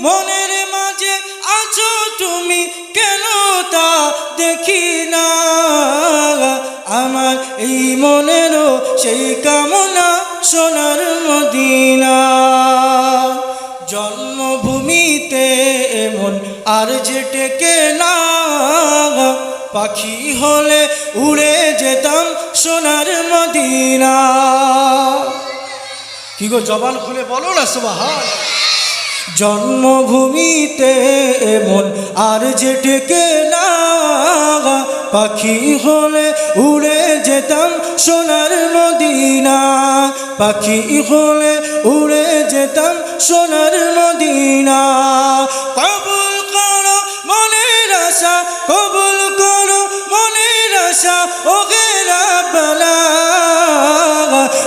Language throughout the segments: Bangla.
মনের মাঝে আছো তুমি কেন তা দেখি না আমার এই মনেরও সেই কামনা সোনার মদিনা জন্মভূমিতে এমন আর যে টেকে না পাখি হলে উড়ে যেতাম সোনার মদিনা কি গো জবান খুলে বলো না সুবহান জন্মভূমিতে এমন আর যে টেকে না পাখি হলে উড়ে যেতাম সোনার মদিনা পাখি হলে উড়ে যেতাম সোনার মদিনা কবুল করো মনের আশা কবুল করো মনের আশা ও গে রাব্বানা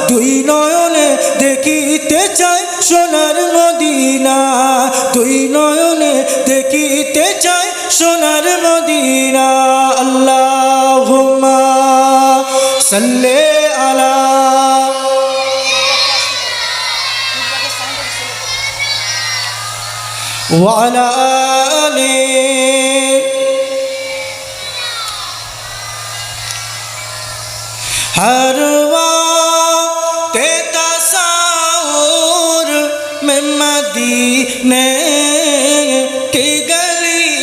দুই নয়নে দেখিতে চাই সোনার মদিনা দুই নয়নে দেখিতে চাই সোনার মদিনা আল্লাহুম্মা সাল্লি আলা ওয়া আলা আলি हर वक्त तस्वुर में मदीने की गली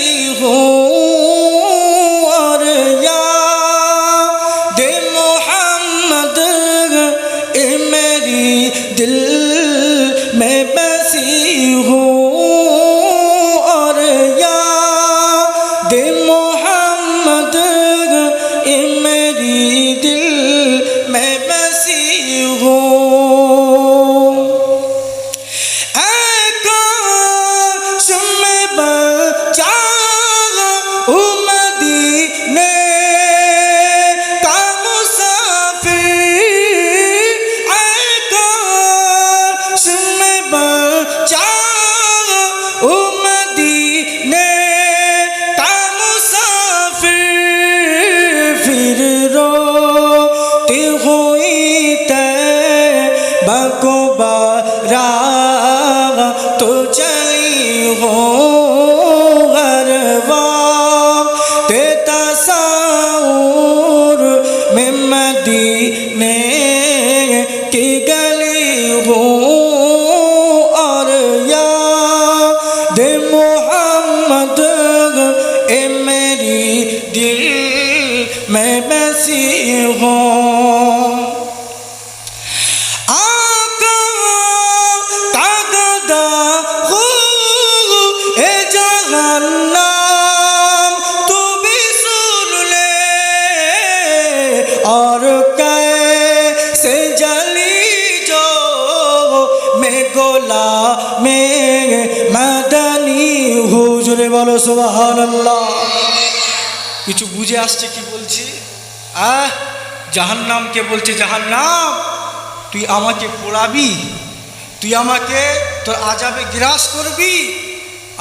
हूँ और याद मोहम्मद ए मेरी दिल में बसी हूँ और याद मोहम्मद ए मेरी दिल मैं बसी हूँ आकाश में बचा हूँ मदीने का मुसाफिर आकाश में बचा हूँ मदीने का मुसाफिर फिर रो हुई तैबा को बाराग तो चली हो हर वक्त तस्वुर में मदीने की गली हो और याद मोहम्मद ए मेरी दिल में बसी हो और कैसे जली जो मैं गोला में मदनी हुजूरे बोलो सुबहानाल्लाह কিছু বুঝে আসছে কি বলছি জাহান্নামকে বলছে জাহান্নাম তুই আমাকে পোড়াবি তুই আমাকে তোর আযাবে গ্রাস করবি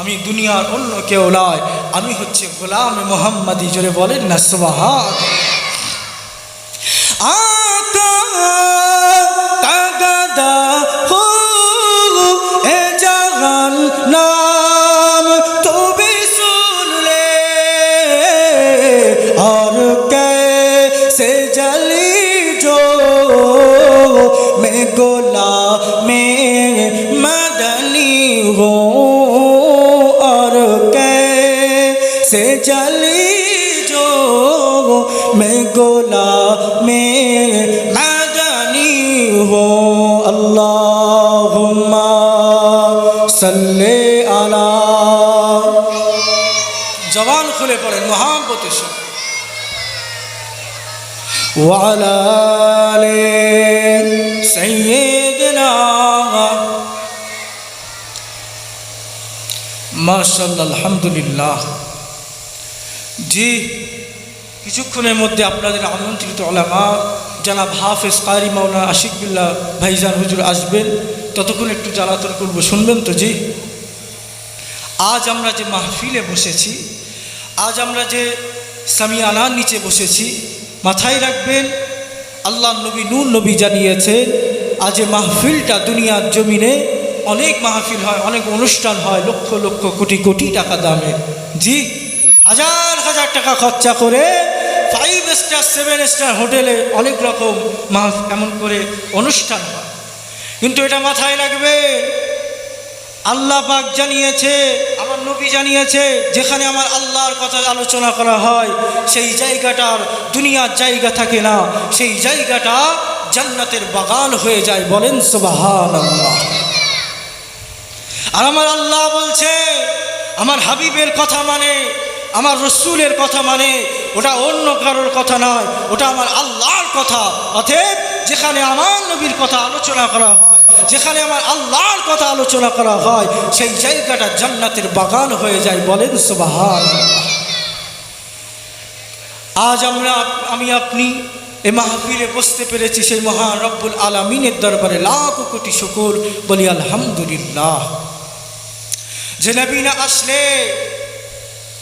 আমি দুনিয়ার অন্য কেউ নয় আমি হচ্ছে গোলাম মুহাম্মদী জোরে বলেন না সুবহানাল্লাহ आका तगदा हो ए जहान नाम तो भी सुन ले और कैसे जली जो मैं गोला में मदनी हो और कैसे जली जो मैं गोला में मदनी हो अल्लाहुम्मा सल्ले अला जवान खुले पड़े मोहब्बत से वा अला आले सय्यदना माशाअल्लाह अल्हम्दुलिल्लाह जी কিছুক্ষণের মধ্যে আপনাদের আমন্ত্রিত উলামা জনাব হাফেজ কারি মাওলানা আশিক বিল্লাহ ভাইজান হুজুর আসবেন ততক্ষণ একটু জ্বালাতন করব শুনবেন তো জি আজ আমরা যে মাহফিলে বসেছি আজ আমরা যে সামিয়ানার নিচে বসেছি মাথায় রাখবেন আল্লাহ নবী নূর নবী জানিয়েছেন আজ এই মাহফিলটা দুনিয়ার জমিনে অনেক মাহফিল হয়, অনেক অনুষ্ঠান হয়, লক্ষ লক্ষ কোটি কোটি টাকা দামের, জি হাজার হাজার টাকা খরচা করে 5 স্টার 7 স্টার হোটেলে অনেক রকম এমন করে অনুষ্ঠান হয়। কিন্তু এটা মাথায় রাখবে, আল্লাহ পাক জানিয়েছে, আমার নবী জানিয়েছে, যেখানে আমার আল্লাহর কথা আলোচনা করা হয় সেই জায়গাটার দুনিয়ার জায়গা থাকে না, সেই জায়গাটা জান্নাতের বাগান হয়ে যায়। বলেন সুবহানাল্লাহ। আর আমার আল্লাহ বলছে, আমার হাবিবের কথা মানে, আমার রসুলের কথা মানে, ওটা অন্য কারোর কথা নয়, ওটা আমার আল্লাহর কথা। অতএব যেখানে আমার নবীর কথা আলোচনা করা হয়, যেখানে আমার আল্লাহর কথা আলোচনা করা হয়, সেই জায়গাটা জান্নাতের বাগান হয়ে যায়। বলেন সুবহানাল্লাহ। আজ আমি আপনি এই মাহফিলে বসতে পেরেছি, সেই মহান রব্বুল আলামিনের দরবারে লাখ কোটি শুকর, বলি আলহামদুলিল্লাহ। যে নবী না আসলে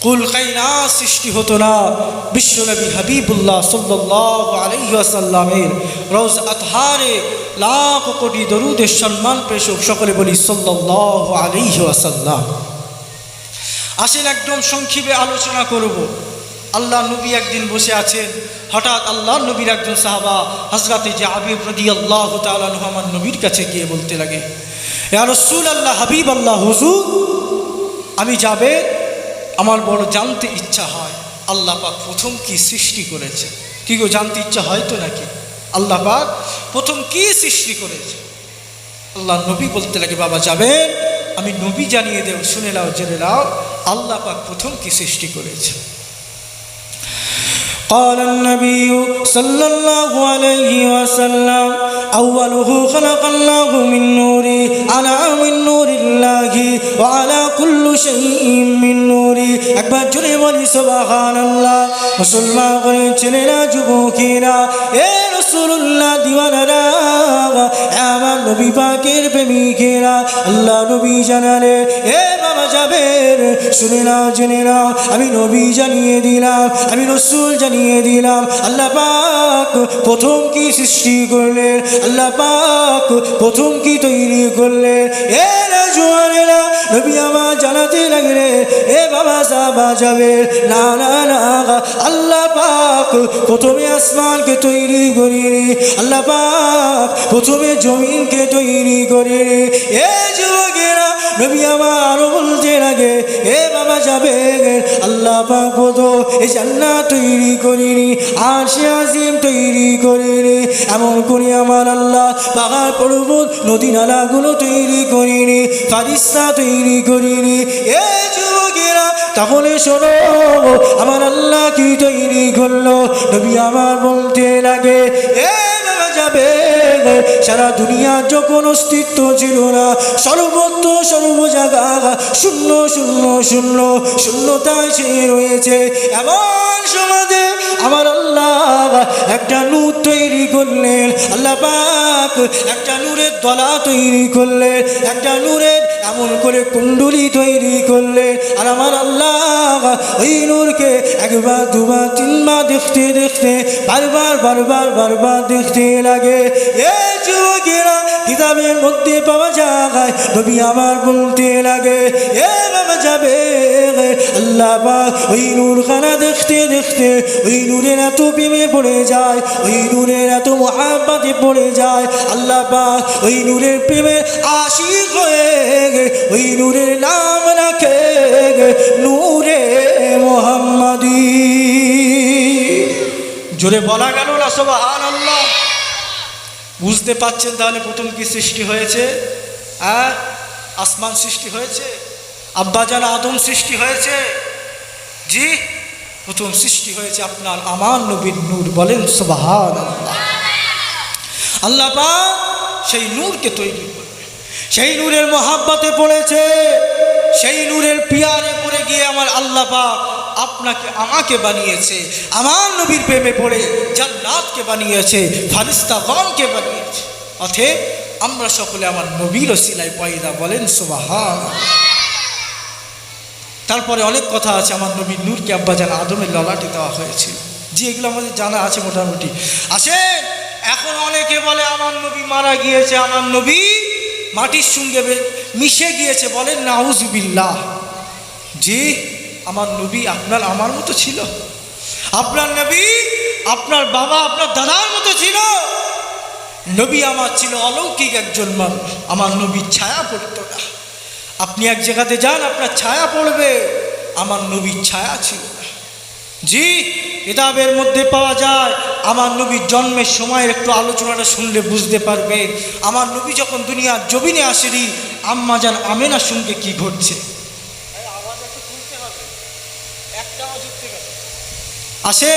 কুল কায়নাত সৃষ্টি হতো না। বিশ্বনবী হাবিবুল্লাহ সাল্লাল্লাহু আলাইহি ওয়াসাল্লামের রওজা আতহারে লাখ কোটি দরুদের সম্মান পেশ হোক। সকলে বলি সাল্লাল্লাহু আলাইহি ওয়াসাল্লাম। আসেন একদম সংক্ষেপে আলোচনা করব। আল্লাহ নবী একদিন বসে আছেন, হঠাৎ আল্লাহ নবীর একজন সাহাবা হযরতে জাবির রাদিয়াল্লাহু তাআলা আনহু আমার নবীর কাছে গিয়ে বলতে লাগে, ইয়া রাসূলুল্লাহ, হাবিব আল্লাহ, হুজুর, আমি যাবে, আমার বড় জানতে ইচ্ছা হয় আল্লাহ পাক প্রথম কি সৃষ্টি করেছে। কি গো, জানতে ইচ্ছা হয় তো নাকি? আল্লাহ পাক প্রথম কি সৃষ্টি করেছে? আল্লাহ নবী বলতে লাগে, বাবা যাবে, আমি নবী জানিয়ে দেব, শুনে নাও, জেনে নাও, আল্লাহ পাক প্রথম কি সৃষ্টি করেছে। قال النبي صلى الله عليه وسلم أوله خلق الله من نور على من نور الله وعلى كل شيء من نوري একবার জোরে বলি সুবহানাল্লাহ। মুসলমান করে ছেলেরা, যুবকেরা, এ রাসূলুল্লাহ দিওয়ানারা, আমার নবী পাকের প্রেমিকেরা, আল্লাহ নবী জানালে, এ বাবা যাবের, শুনে নাও, জেনে নাও, আমি নবী জানিয়ে দিলাম, আমি রাসূল জানিয়ে দিলাম, আল্লাহ পাক প্রথম কি সৃষ্টি করলেন, আল্লাহ পাক প্রথম কি তৈরি করলেন। এ রাজওয়ানেরা, নবী আমার জানাতে লাগলে, এ বাবা সাহাবা যাবে, না না না, আল্লাহ পাক প্রথমে আসমানকে তৈরি করিনি, আল্লাহ পাক প্রথমে জমিনকে তৈরি করিনি। এ যুবকেরা, নবী আমার আরো বলতে লাগে, এ বাবা যাবে, আল্লাহ পাক প্রথম এই জান্নাত তৈরি করিনি, আরশে আজিম তৈরি করিনি, এমন করে আমার আল্লাহ পাহাড় পর্বত নদী নালাগুলো তৈরি করিনি, ফারিস্তা তৈরি করিনি। এ যুবকেরা, তাহলে শোনো, আমার আল্লাহ কি তৈরি করলো? নবী আমার বলতে লাগে, এ বাবা যাবে, সারা দুনিয়া যখন অস্তিত্ব ছিল না, সর্বত্র সর্ব জায়গা শূন্য শূন্য শূন্য শূন্যতায় ছেয়ে রয়েছে, এমন সমাজে আমার আল্লাহ একটা নূর তৈরি করলেন, আল্লাহ পাক একটা নূরের দলা তৈরি করলেন, একটা নূরের এমন করে কুণ্ডলী তৈরি করলেন। আর আমার আল্লাহ ওই নূরকে একবার দুবার তিনবার দেখতে দেখতে বারবার বারবার বারবার দেখতে লাগে। এ যুবকেরা, কিতাবের মধ্যে পাওয়া যায়, নবী আমার বলতে লাগে, এ বাবা যাবে, আল্লাহ পাক ওই নূরখানা দেখতে দেখতে ওই নূরের এত প্রেমে পড়ে যায়, ওই নূরের এত মহাব্বতে পড়ে যায়, আল্লাহ পাক ওই নূরের প্রেমে আশিক হয়ে ওই নূরের নাম রাখে নূরে মুহাম্মাদি। জোরে বলা গেল না সুবহানাল্লাহ? বুঝতে পাচ্ছেন তাহলে প্রথম কি সৃষ্টি হয়েছে? আসমান সৃষ্টি হয়েছে, আব্বাজান আদম সৃষ্টি হয়েছে, জি প্রথম সৃষ্টি হয়েছে আপনার আমার নবীর নূর। বলেন সুবহানাল্লাহ। আল্লাহ পাক সেই নূরকে তৈরি করবে, সেই নূরের মহাব্বতে পড়েছে, সেই নূরের পিয়ারে পড়ে গিয়ে আমার আল্লাহ পাক আপনাকে আমাকে বানিয়েছে, আমার নবীর প্রেমে পড়ে জান্নাতকে বানিয়েছে, ফারিস্তাগণকে বানিয়েছে। অতএব আমরা সকলে আমার নবীর ওসিলায় পয়দা। বলেন সুবহানাল্লাহ। তারপরে অনেক কথা আছে, আমার নবীর নূরকে আব্বাজান আদমের ললাটে দেওয়া হয়েছিল, জি এগুলো আমাদের জানা আছে মোটামুটি। আসে এখন অনেকে বলে আমার নবী মারা গিয়েছে, আমার নবী মাটির সঙ্গে মিশে গিয়েছে, বলেন নাউজুবিল্লাহ। জি, আমার নবী আপনার আমার মতো ছিল? আপনার নবী আপনার বাবা আপনার দাদার মতো ছিল? নবী আমার ছিল অলৌকিক একজন মানুষ, আমার নবীর ছায়া পড়ত না। আপনি এক জায়গাতে যান আপনার ছায়া পড়বে, আমার নবীর ছায়া ছিল না। জি, কিতাবের মধ্যে পাওয়া যায়, আমার নবীর জন্মের সময়ের একটু আলোচনাটা শুনলে বুঝতে পারবেন আমার নবী যখন দুনিয়ার জমিনে আসেনি আম্মা জান আমেনার সঙ্গে কি ঘটছে। আসে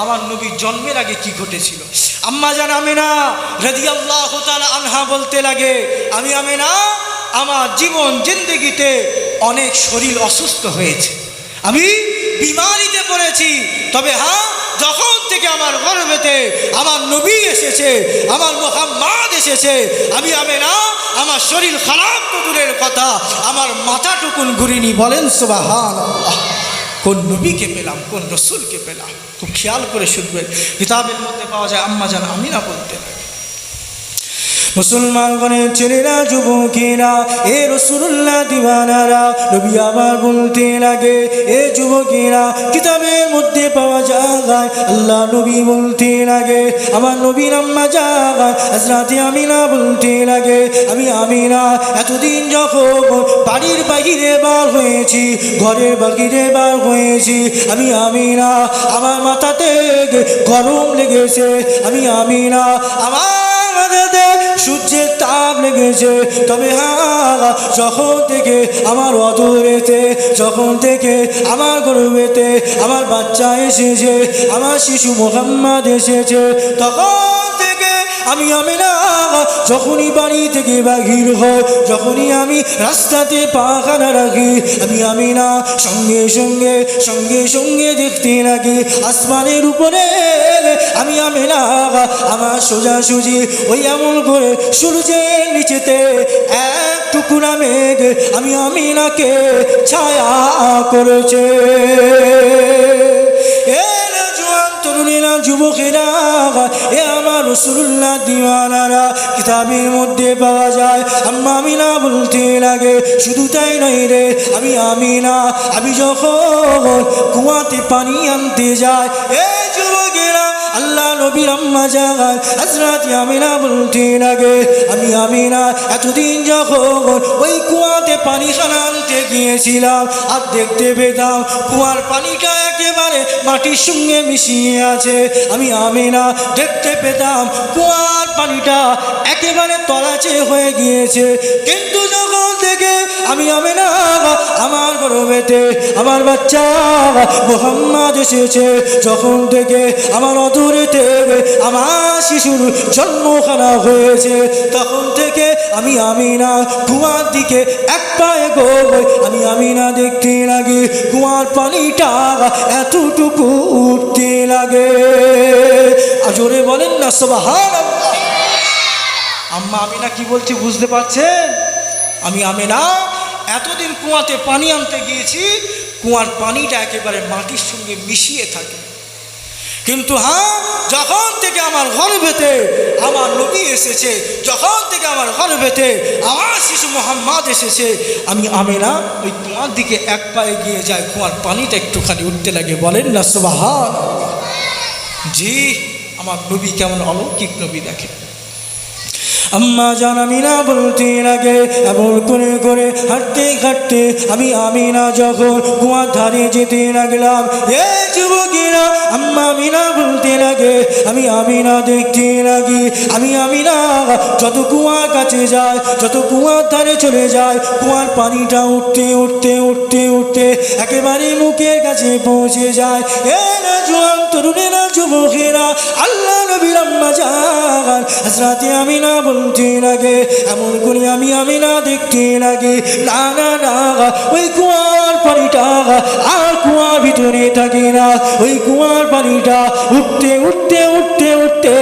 আমার নবীর জন্মের আগে কি ঘটেছিল। আম্মা জান আমেনা রাদিয়াল্লাহু তাআলা আনহা বলতে লাগে, আমি আমেনা আমার জীবন জিন্দেগিতে অনেক শরীর অসুস্থ হয়েছে, আমি বিমারিতে পড়েছি, তবে হ্যাঁ যখন থেকে আমার গর্ভেতে আমার নবী এসেছে, আমার মুহাম্মদ এসেছে, আমি আমেনা আমার শরীর খারাপ তো দূরের কথা, আমার মাথাটুকুন ঘুরিনি। বলেন সুবহানাল্লাহ। কোন নবীকে পেলাম, কোন রসুলকে পেলাম, খুব খেয়াল করে শুনবেন। কিতাবের মধ্যে পাওয়া যায় আম্মা জান আমিনা বলতে লাগে, মুসলমানগণের ছেলেরা যুবকেরা এ রাসূলুল্লাহ দিওয়ানারা নবী আমার বলতে লাগে, এ যুবকেরা কিতাবের মধ্যে পাওয়া যায় আল্লাহ নবী বলতে লাগে, আমার নবীর আম্মা জান হযরত আমিনা বলতে লাগে, আমি আমিনা এতদিন যখন বাড়ির বাহিরে বার হয়েছি, ঘরের বাহিরে বার হয়েছি, আমি আমিনা আমার মাথাতে গরম লেগেছে, আমি আমিনা আমার সূর্যের তাপ লেগেছে, তবে হ্যাঁ যখন থেকে আমার অদূরেতে, যখন থেকে আমার গর্ভেতে আমার বাচ্চা এসেছে, আমার শিশু মুহাম্মদ এসেছে, তখন থেকে আমি আমিনা যখনই বাড়ি থেকে বাহির হয়, যখনই আমি রাস্তাতে পাখানা রাখি, আমি আমিনা সঙ্গে সঙ্গে সঙ্গে সঙ্গে দেখতে লাগি আসমানের উপরে আমি আমিনা আমার সোজাসুজি ওই এমন করে সূর্যের নিচেতে এক টুকরা মেঘ আমি আমিনাকে ছায়া করেছে। তরুণীরা যুবকেরা এ আমার রাসূলুল্লাহ দিওয়ানারা কিতাবের মধ্যে পাওয়া যায় আম্মা আমিনা বলতে লাগে, শুধু তাই নয় রে, আমি আমিনা আমি যখন কুয়াতে পানি আনতে যাই, এ যুবকেরা আল্লাহ নবীর আম্মা জান হযরত আমিনা বলতে লাগে, আমি আমিনা এতদিন যখন ওই কুয়াতে পানি আনতে গিয়েছিলাম আর দেখতে পেতাম কুয়ার পানিটা একেবারে মাটির সঙ্গে মিশিয়ে আছে, আমি আমিনা দেখতে পেতাম কুয়ার পানিটা একেবারে তলাচে হয়ে গিয়েছে, কিন্তু যখন থেকে আমি আমিনা আমার গর্ভেতে আমার বাচ্চা মুহাম্মদ এসেছে, যখন থেকে আমার অদূরেতে আমার শিশুর জন্মখানা হয়েছে, তখন থেকে আমি আমিনা কুয়ার দিকে এক পায়ে গোই, আমি আমিনা দেখতে লাগি কুয়ার পানিটা এতটুকু উঠতে লাগে। জোরে বলেন না সুবহানাল্লাহ। আম্মা আমিনা কি বলছি বুঝতে পারছেন? আমি আমিনা এতদিন কুয়াতে পানি আনতে গিয়েছি, কুয়ার পানিটা একেবারে মাটির সঙ্গে মিশিয়ে থাকে, কিন্তু হ্যাঁ যখন থেকে আমার গর্ভেতে আমার নবী এসেছে, যখন থেকে আমার গর্ভেতে আমার শিশু মুহাম্মদ এসেছে, আমি আমিনা ওই কুয়ার দিকে এক পায়ে গিয়ে যায়, কুয়ার পানিটা একটুখানি উঠতে লাগে। বলেন না সুবহানাল্লাহ। জি, আমার নবী কেমন অলৌকিক নবী দেখে। আম্মা জান আমিনা বলতে লাগে, এমন করে করে হাঁটতে হাঁটতে আমি আমিনা যখন কুয়ার ধারে যেতে লাগলাম, এ যুবকেরা আম্মা আমিনা বলতে লাগে, আমি আমিনা দেখতে লাগি, আমি আমিনা যত কুয়ার কাছে যায়, যত কুয়ার ধারে চলে যায়, কুয়ার পানিটা উঠতে উঠতে উঠতে উঠতে একেবারে মুখের কাছে পৌঁছে যায়। এ না জোয়ান তরুণেরা যুবকেরা আল্লাহ নবীর আম্মা জান হযরত আমিনা বলতে লাগে, এমন করে আমি আমিনা দেখতে লাগে, না না না ওই কুয়ার পানিটা আর কুয়ার ভিতরে থাকে না, ওই কুয়ার পানিটা উঠতে উঠতে উঠতে উঠতে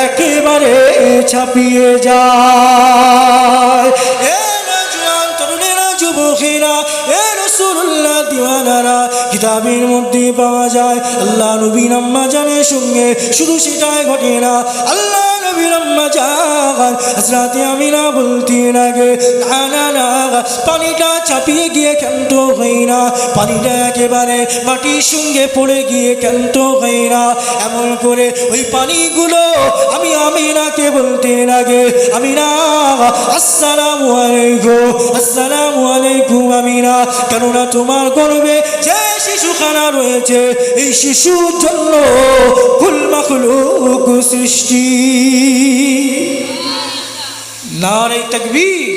একেবারে ছাপিয়ে যায়। এ জওয়ান তরুণেরা যুবকেরা এ রাসূলুল্লাহ দিওয়ানারা কিতাবের মধ্যে পাওয়া যায় আল্লাহ নবীর আম্মা জানের সঙ্গে শুধু সেটাই ঘটে না, আল্লাহ নবীর আম্মা জান হযরতে আমিনা বলতে লাগে, না না না, পানিটা চাপিয়ে গিয়ে ক্ষান্ত হয় না, পানিটা একেবারে মাটির সঙ্গে পড়ে গিয়ে ক্ষান্ত হয় না। এমন করে ওই পানিগুলো আমি আমিনাকে বলতে লাগে, আমিনা আসসালামু আলাইকুম, আসসালামু আলাইকুম আমিনা, কেননা তোমার গর্ভে যে শিশুখানা রয়েছে এই শিশুর জন্য কুল মাখলুক সৃষ্টি। নারে তাকবীর,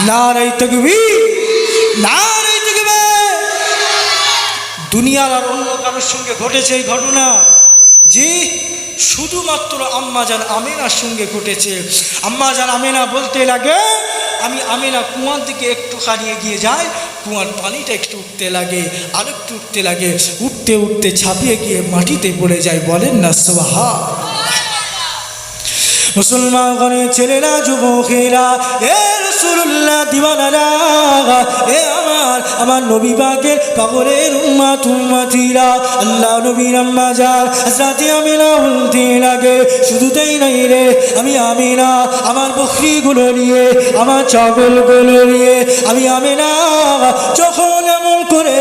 নারে তাকবীর, নারে তাকবীর। দুনিয়ার আর অন্য কারোর সঙ্গে ঘটেছে এই ঘটনা? জি, শুধুমাত্র আম্মাজান আমিনার সঙ্গে ঘটেছে। আম্মাজান আমিনা বলতে লাগে, আমি আমিনা কুয়ার দিকে একটুখানি এগিয়ে যাই, কুয়ার পানিটা একটু উঠতে লাগে, আর একটু উঠতে লাগে, উঠতে উঠতে ছাপিয়ে গিয়ে মাটিতে পড়ে যায়। বলেন না সুবহানাল্লাহ। মুসলমান ঘরের ছেলেরা, যুবকেরা, এ রাসূলুল্লাহ দিওয়ানারা, এ আমার নবী পাকের পাগলের উম্মত উম্মতিরা, আল্লাহ নবীর আম্মা জান হযরতে আমিনা বলতে লাগে, শুধু তাই নাই রে, আমি আমিনা আমার বকরিগুলো নিয়ে, আমার ছাগলগুলো নিয়ে আমি আমিনা যখন এমন করে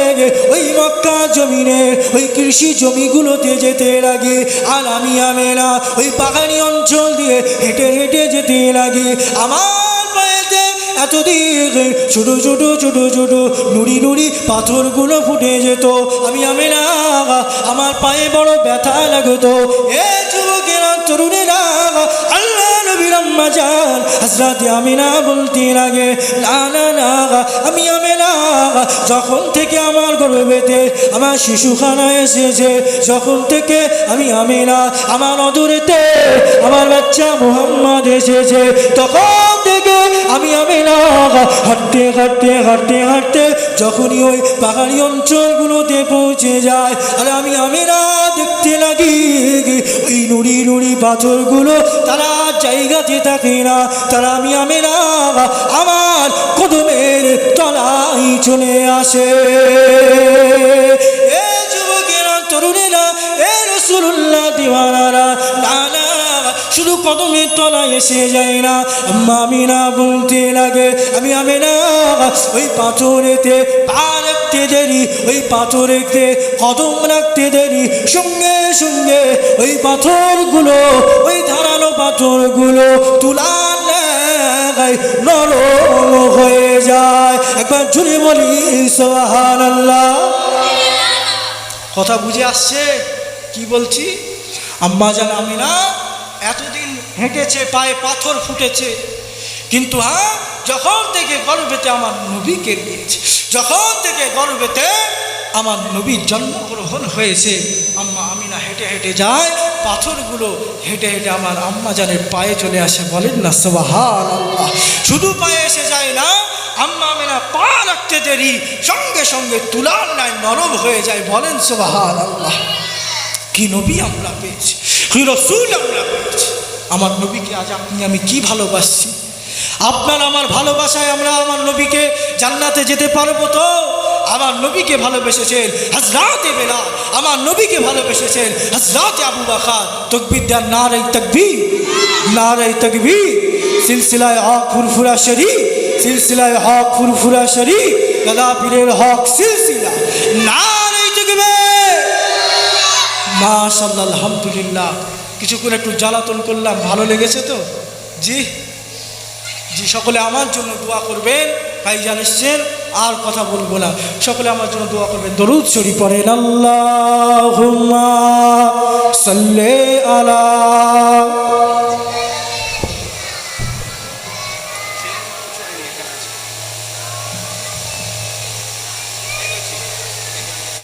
ওই মক্কা জমিনে ওই কৃষি জমিগুলোতে যেতে লাগে, আর আমি আমিনা ওই পাহাড়ি অঞ্চল দিয়ে হেঁটে হেঁটে যেতে লাগে, আমার পায়েতে এতদিন ছোটো ছোটো ছোটো ছোটো নুড়ি নুড়ি পাথরগুলো ফুটে যেত। আমি আমিনা আমার পায়ে বড় ব্যথা লাগতো। এ যুবকেরা, তরুণেরা, আল্লাহ নবীর আম্মা জান হযরতে আমিনা বলতে লাগে, না না না, আমি আমিনা যখন থেকে আমার গর্ভেতে আমার শিশুখানা এসেছে, যখন থেকে আমি আমিনা আমার অদূরেতে আমার বাচ্চা মুহাম্মদ এসেছে, তখন থেকে আমি আমিনা হাঁটতে হাঁটতে হাঁটতে হাঁটতে যখনই ওই পাহাড়ি অঞ্চলগুলোতে পৌঁছে যায়, আর আমি আমিনা দেখতে লাগি ওই নুড়ি নুড়ি পাথরগুলো তারা জায়গাতে থাকে না, তারা আমি আমিনা আমার কদমের তলায় চলে আসে। এ যুবকেরা, তরুণেরা, এ রাসূলুল্লাহ দিওয়ানারা, না না, শুধু কদমের তলায় এসে যায় না, আম্মা আমিনা বলতে লাগে, আমি আমিনা ওই পাথরেতে পা রাখতে দেরি, ওই পাথরেতে কদম রাখতে দেরি, সঙ্গে সঙ্গে ওই পাথরগুলো, ওই ধারালো পাথরগুলো তুলার লাগায় নরম হয়ে যায়। একবার জুড়ে বলি সুবহানাল্লাহ। কথা বুঝে আসছে কি বলছি? আম্মা জান আমিনা এতদিন হেঁটেছে, পায়ে পাথর ফুটেছে, কিন্তু হ্যাঁ, যখন থেকে গর্ভেতে আমার নবীকে নিয়েছে, যখন থেকে গর্ভেতে আমার নবীর জন্মগ্রহণ হয়েছে, আম্মা আমিনা হেঁটে হেঁটে যায়, পাথরগুলো হেঁটে হেঁটে আমার আম্মা জানের পায়ে চলে আসে। বলেন না সুবহানাল্লাহ। শুধু পায়ে এসে যায় না, আম্মা আমিনা পা রাখতে দেরি, সঙ্গে সঙ্গে তুলার ন্যায় নরম হয়ে যায়। বলেন সুবহানাল্লাহ। কি নবী আমরা পেয়েছি, কি রাসূল আমরা পেয়েছি। আমার নবীকে আজ আপনি আমি কি ভালোবাসছি। আপনার আমার ভালোবাসায় আমরা আমার নবীকে জান্নাতে যেতে পারবো তো? আমার নবীকে ভালোবেসেছেন হযরতে বেলাল, আমার নবীকে ভালোবেসেছেন হযরতে আবু বকর। তাকবীর দেন, নারে তাকবীর, নারে তাকবীর। সিলসিলায়ে হক ফুরফুরা শরীফ, সিলসিলায়ে হক ফুরফুরা শরীফ, দাদা পীরের হক সিলসিলা, নারে তাকবীর। মাশাআল্লাহ, আলহামদুলিল্লাহ। কিছুক্ষণ একটু জ্বালাতন করলাম, ভালো লেগেছে তো? জি জি, সকলে আমার জন্য দোয়া করবেন। ভাইজান এসছেন, আর কথা বলবো না, সকলে আমার জন্য দোয়া করবেন। দরুদ শরীফ পড়েন, আল্লাহুম্মা সাল্লি আলা